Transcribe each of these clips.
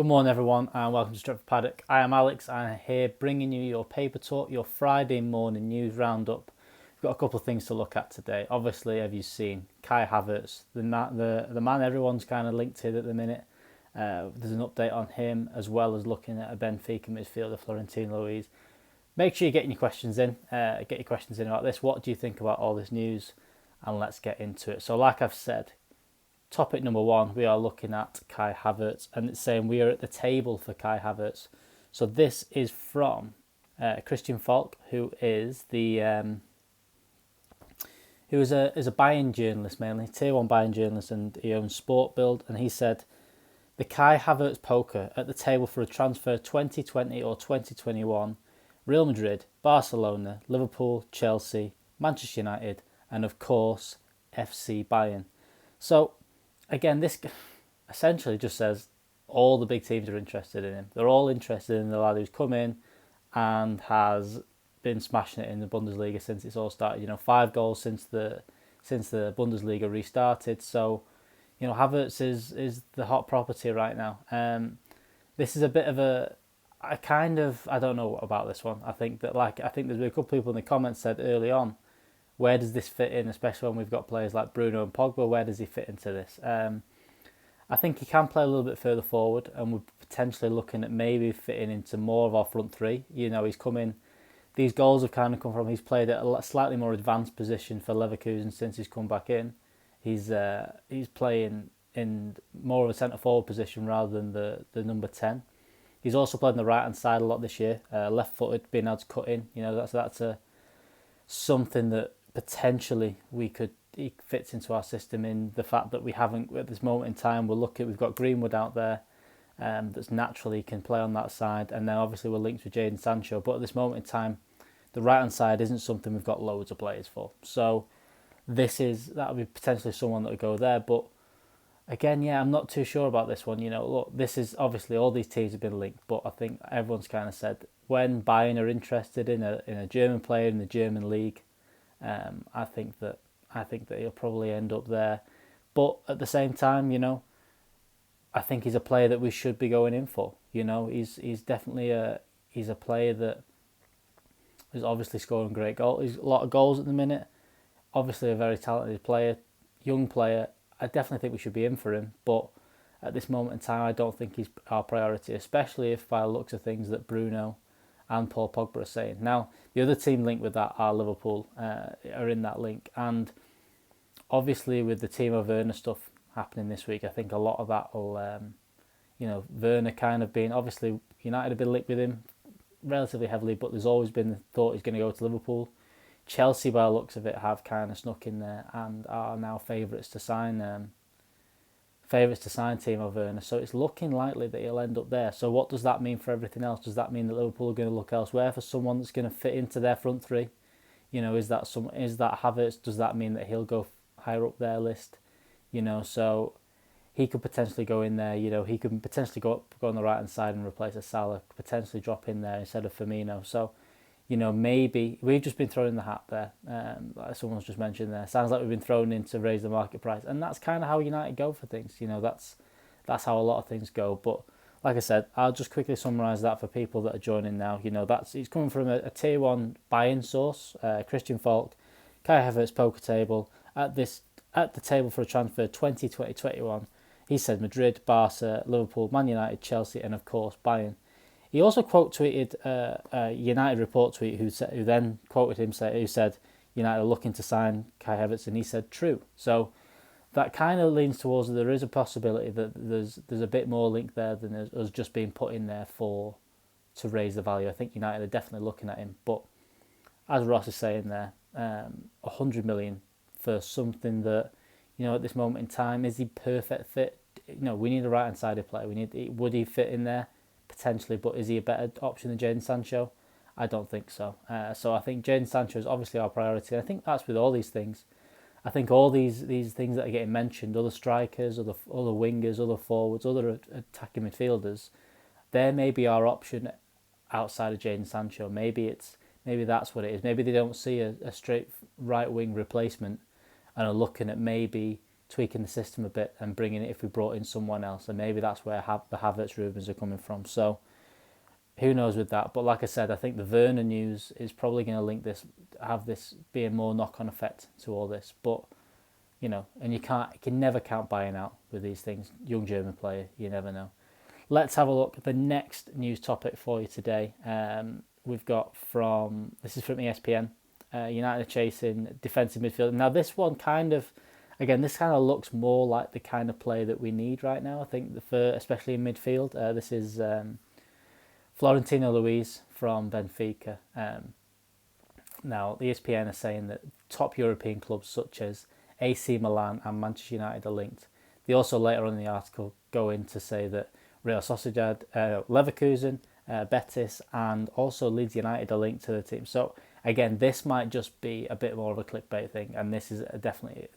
Good morning everyone and welcome to Stretford Paddock. I am Alex and I'm here bringing you your paper talk, your Friday morning news roundup. We've got a couple of things to look at today. Obviously, have you seen Kai Havertz, the man everyone's kind of linked to at the minute. There's an update on him as well as looking at a Benfica midfielder, Flortentino Luis. Make sure you're getting your questions in. Get your questions in about this. What do you think about all this news? And let's get into it. So like I've said, topic number one, we are looking at Kai Havertz, and it's saying we are at the table for Kai Havertz. So this is from Christian Falk, who is a Bayern journalist mainly, tier one Bayern journalist, and he owns Sport Build, and he said the Kai Havertz poker at the table for a transfer 2020 or 2021, Real Madrid, Barcelona, Liverpool, Chelsea, Manchester United, and of course FC Bayern. So again, this essentially just says all the big teams are interested in him. They're all interested in the lad who's come in and has been smashing it in the Bundesliga since it's all started. 5 goals since the Bundesliga restarted. So, Havertz is the hot property right now. This is a bit of I don't know about this one. I think there's been a couple of people in the comments said early on, where does this fit in, especially when we've got players like Bruno and Pogba? Where does he fit into this? I think he can play a little bit further forward, and we're potentially looking at maybe fitting into more of our front three. He's come in. These goals have kind of come from. He's played at a slightly more advanced position for Leverkusen since he's come back in. He's playing in more of a centre forward position rather than the number 10. He's also played on the right hand side a lot this year. Left footed, being able to cut in. That's something that potentially he fits into our system in the fact that we haven't at this moment in time. We've got Greenwood out there that's naturally can play on that side, and then obviously we're linked with Jadon Sancho, but at this moment in time the right hand side isn't something we've got loads of players for. So that would be potentially someone that would go there, but again, I'm not too sure about this one. Look, this is obviously all these teams have been linked, but I think everyone's kind of said when Bayern are interested in a German player in the German league, I think that he'll probably end up there. But at the same time, I think he's a player that we should be going in for. He's definitely a player that is obviously scoring great goals. He's a lot of goals at the minute. Obviously a very talented player, young player. I definitely think we should be in for him, but at this moment in time, I don't think he's our priority, especially if by the looks of things that Bruno and Paul Pogba are saying. Now, the other team linked with that are Liverpool, are in that link, and obviously with the Timo Werner stuff happening this week, I think a lot of that will, Werner kind of being, obviously United have been linked with him relatively heavily, but there's always been the thought he's going to go to Liverpool. Chelsea, by the looks of it, have kind of snuck in there and are now favourites to sign Timo Werner. So it's looking likely that he'll end up there. So what does that mean for everything else? Does that mean that Liverpool are going to look elsewhere for someone that's going to fit into their front three? Is that Havertz? Does that mean that he'll go higher up their list? So he could potentially go in there. He could potentially go on the right hand side and replace a Salah. Potentially drop in there instead of Firmino. So. Maybe we've just been thrown in the hat there. Like someone's just mentioned there. Sounds like we've been thrown in to raise the market price, and that's kind of how United go for things. That's how a lot of things go. But like I said, I'll just quickly summarise that for people that are joining now. It's coming from a tier one buy-in source. Christian Falk, Kai Havertz poker table at the table for a transfer 2020-21. He said Madrid, Barca, Liverpool, Man United, Chelsea, and of course Bayern. He also quote tweeted a United report tweet who then quoted him who said United are looking to sign Kai Havertz, and he said true. So that kind of leans towards there is a possibility that there's a bit more link there than us just being put in there to raise the value. I think United are definitely looking at him, but as Ross is saying there, 100 million for something that at this moment in time, is he perfect fit? We need a right hand sided player. Would he fit in there? Potentially, but is he a better option than Jadon Sancho? I don't think so. So I think Jadon Sancho is obviously our priority. I think that's with all these things. I think all these things that are getting mentioned, other strikers, other wingers, other forwards, other attacking midfielders, there may be our option outside of Jadon Sancho. Maybe that's what it is. Maybe they don't see a straight right wing replacement and are looking at maybe tweaking the system a bit and bringing it if we brought in someone else, and maybe that's where the Havertz rumours are coming from. So who knows with that? But like I said, I think the Werner news is probably going to have this be a more knock-on effect to all this. But and you can never count buying out with these things. Young German player, you never know. Let's have a look at the next news topic for you today. We've got this is from ESPN. United are chasing defensive midfielder. Now this one this kind of looks more like the kind of play that we need right now. I think especially in midfield. This is Flortentino Luis from Benfica. Now the ESPN are saying that top European clubs such as AC Milan and Manchester United are linked. They also later on in the article go in to say that Real Sociedad, Leverkusen, Betis and also Leeds United are linked to the team. So again, this might just be a bit more of a clickbait thing, and this is definitely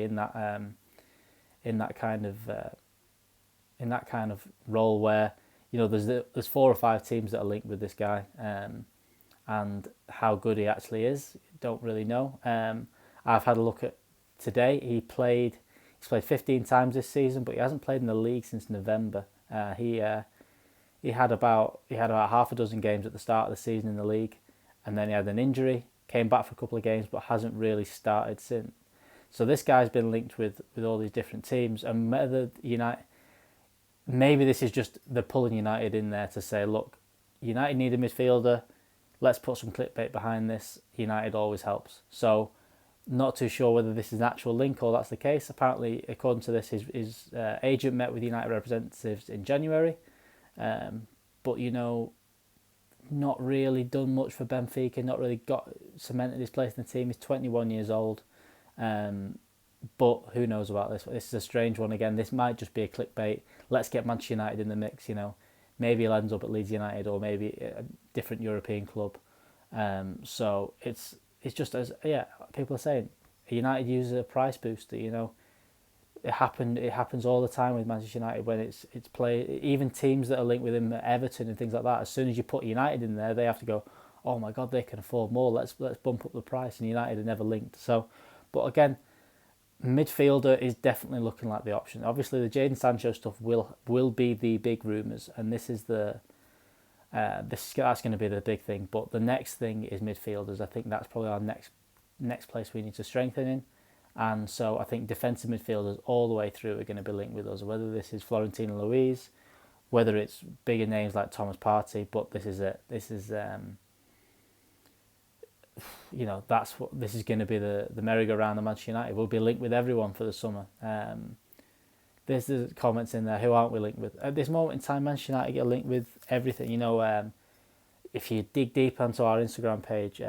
in that kind of role where there's 4 or 5 teams that are linked with this guy, and how good he actually is, don't really know. I've had a look at today. He's played 15 times this season, but he hasn't played in the league since November. He had about half a dozen games at the start of the season in the league, and then he had an injury, came back for a couple of games, but hasn't really started since. So this guy's been linked with all these different teams, and whether maybe this is just they're pulling United in there to say, look, United need a midfielder, let's put some clickbait behind this. United always helps. So not too sure whether this is an actual link or that's the case. Apparently, according to this, his agent met with United representatives in January, but not really done much for Benfica, not really got cemented his place in the team. He's 21 years old, but who knows about this? This is a strange one again. This might just be a clickbait. Let's get Manchester United in the mix. Maybe he'll end up at Leeds United or maybe a different European club. So it's just as people are saying, United uses a price booster. It happens all the time with Manchester United when it's played. Even teams that are linked with him, Everton and things like that. As soon as you put United in there, they have to go, oh my God, they can afford more. Let's bump up the price. And United are never linked. So, but again, midfielder is definitely looking like the option. Obviously, the Jadon Sancho stuff will be the big rumours, and this is that's going to be the big thing. But the next thing is midfielders. I think that's probably our next place we need to strengthen in. And so I think defensive midfielders all the way through are going to be linked with us, whether this is Florentino Luis, whether it's bigger names like Thomas Partey, but this is this is going to be the merry-go-round of Manchester United. We'll be linked with everyone for the summer. There's the comments in there, who aren't we linked with? At this moment in time, Manchester United get linked with everything. If you dig deep onto our Instagram page,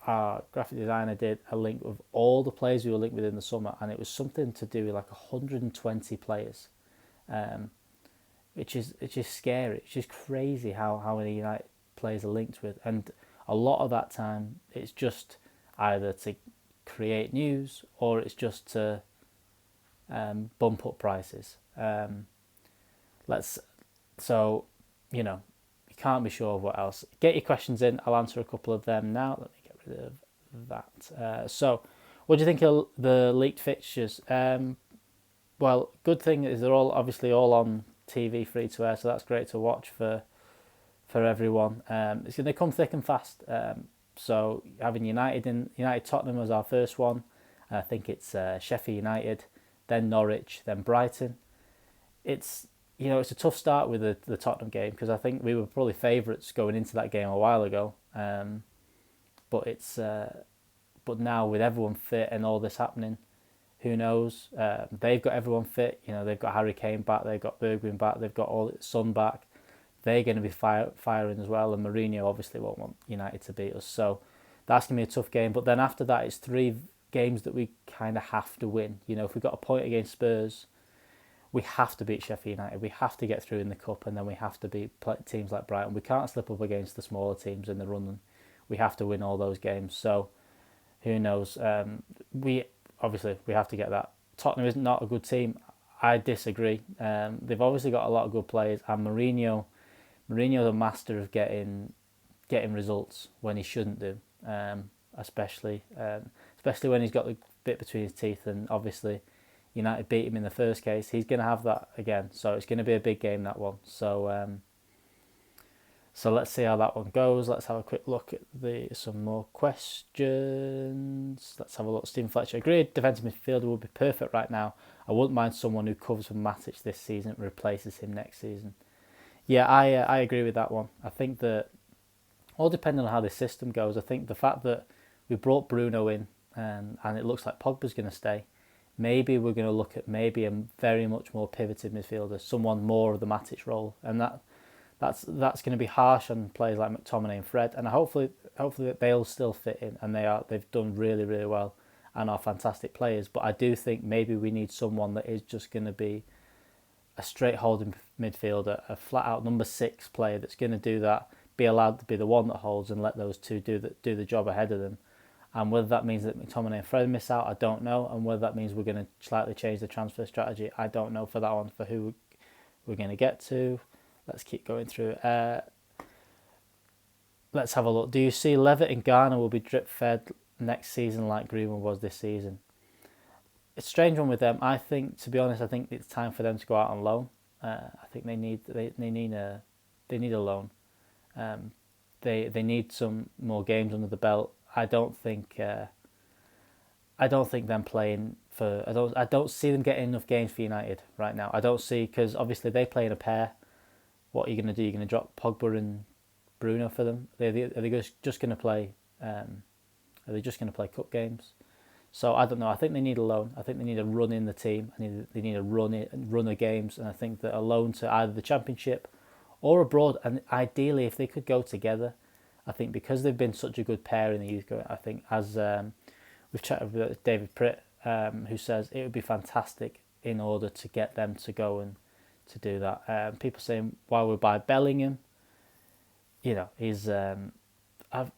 our graphic designer did a link of all the players we were linked with in the summer, and it was something to do with like 120 players, which is scary. It's just crazy how many United players are linked with, and a lot of that time it's just either to create news or it's just to bump up prices. You can't be sure of what else. Get your questions in. I'll answer a couple of them now. Let me get rid of that. So, what do you think of the leaked fixtures? Well, good thing is they're obviously all on TV, free to air, so that's great to watch for everyone. It's going to come thick and fast. So having United Tottenham as our first one. I think it's Sheffield United, then Norwich, then Brighton. It's a tough start with the Tottenham game because I think we were probably favourites going into that game a while ago. But now with everyone fit and all this happening, who knows? They've got everyone fit. They've got Harry Kane back. They've got Bergwijn back. They've got all Son back. They're going to be firing as well. And Mourinho obviously won't want United to beat us. So that's going to be a tough game. But then after that, it's 3 games that we kind of have to win. If we've got a point against Spurs, we have to beat Sheffield United. We have to get through in the cup, and then we have to beat teams like Brighton. We can't slip up against the smaller teams in the run. We have to win all those games. So who knows? We have to get that. Tottenham is not a good team. I disagree. They've obviously got a lot of good players, and Mourinho's a master of getting results when he shouldn't do. Especially when he's got the bit between his teeth, and obviously United beat him in the first case. He's going to have that again. So it's going to be a big game, that one. So let's see how that one goes. Let's have a quick look at some more questions. Let's have a look. Stephen Fletcher. Agreed, defensive midfielder would be perfect right now. I wouldn't mind someone who covers for Matic this season and replaces him next season. Yeah, I agree with that one. I think that all depending on how this system goes, I think the fact that we brought Bruno in and it looks like Pogba's going to stay, maybe we're going to look at maybe a very much more pivoted midfielder, someone more of the Matic role, and that's going to be harsh on players like McTominay and Fred, and hopefully that they'll still fit in, and they've done really, really well and are fantastic players. But I do think maybe we need someone that is just going to be a straight holding midfielder, a flat out number 6 player that's going to do that, be allowed to be the one that holds and let those two do the job ahead of them. And whether that means that McTominay and Fred miss out, I don't know. And whether that means we're going to slightly change the transfer strategy, I don't know for that one, for who we're going to get to. Let's keep going through. Let's have a look. Do you see Levitt and Garner will be drip fed next season like Greenwood was this season? It's a strange one with them. I think, to be honest, I think it's time for them to go out on loan. I think they need a loan. They need some more games under the belt. I don't think them playing for. I don't see them getting enough games for United right now. I don't see, because obviously they play in a pair. What are you going to do? You're going to drop Pogba and Bruno for them? Are they just going to play? Are they just going to play cup games? So I don't know. I think they need a loan. I think they need a run in the team. They need a run of games, and I think that a loan to either the Championship or abroad. And ideally, if they could go together, I think because they've been such a good pair in the youth. I think as we've chatted with David Pritt, who says it would be fantastic in order to get them to go and to do that. People saying why we buy Bellingham. He's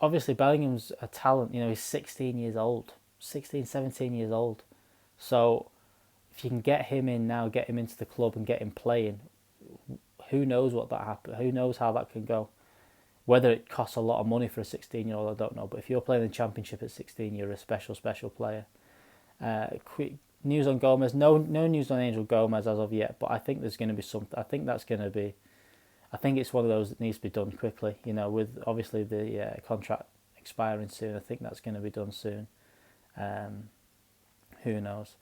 obviously Bellingham's a talent. He's 16 years old. 16, 17 years old. So if you can get him in now, get him into the club and get him playing, who knows what that happens? Who knows how that can go? Whether it costs a lot of money for a 16-year-old, I don't know. But if you're playing the Championship at 16, you're a special player. Quick news on Gomez. No news on Angel Gomez as of yet, but I think there's going to be something. I think it's one of those that needs to be done quickly. With obviously the contract expiring soon, I think that's going to be done soon. Who knows?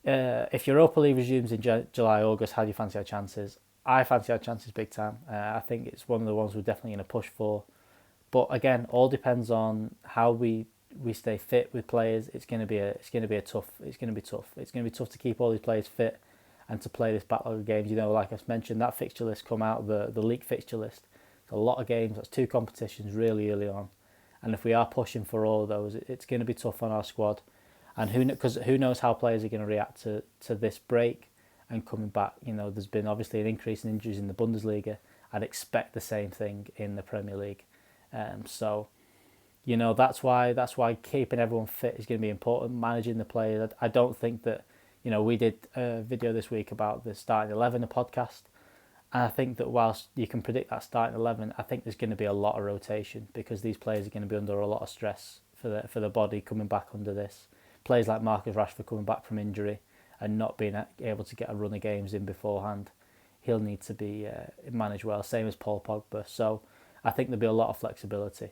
If Europa League resumes in July, August, how do you fancy our chances? I fancy our chances big time. I think it's one of the ones we're definitely going to push for. But again, all depends on how we stay fit with players. It's going to be tough. It's going to be tough to keep all these players fit and to play this backlog of games. Like I mentioned, that fixture list come out, the league fixture list. It's a lot of games. That's 2 competitions really early on. And if we are pushing for all of those, it's going to be tough on our squad. And who knows how players are going to react to this break and coming back. There's been obviously an increase in injuries in the Bundesliga. I'd expect the same thing in the Premier League. So that's why keeping everyone fit is going to be important. Managing the players. I don't think that, we did a video this week about the starting 11, a podcast. And I think that whilst you can predict that starting 11, I think there's going to be a lot of rotation because these players are going to be under a lot of stress for the body coming back under this. Players like Marcus Rashford coming back from injury and not being able to get a run of games in beforehand. He'll need to be managed well, same as Paul Pogba. So I think there'll be a lot of flexibility.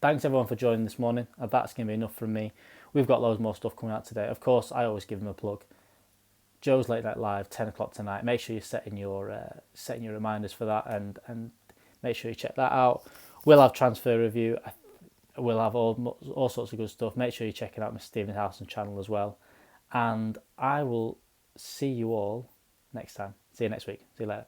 Thanks everyone for joining this morning. That's going to be enough from me. We've got loads more stuff coming out today. Of course, I always give them a plug. Joe's Late Night Live, 10 o'clock tonight. Make sure you're setting your reminders for that and make sure you check that out. We'll have transfer review. We'll have all sorts of good stuff. Make sure you're checking out my Stephen Howson channel as well. And I will see you all next time. See you next week. See you later.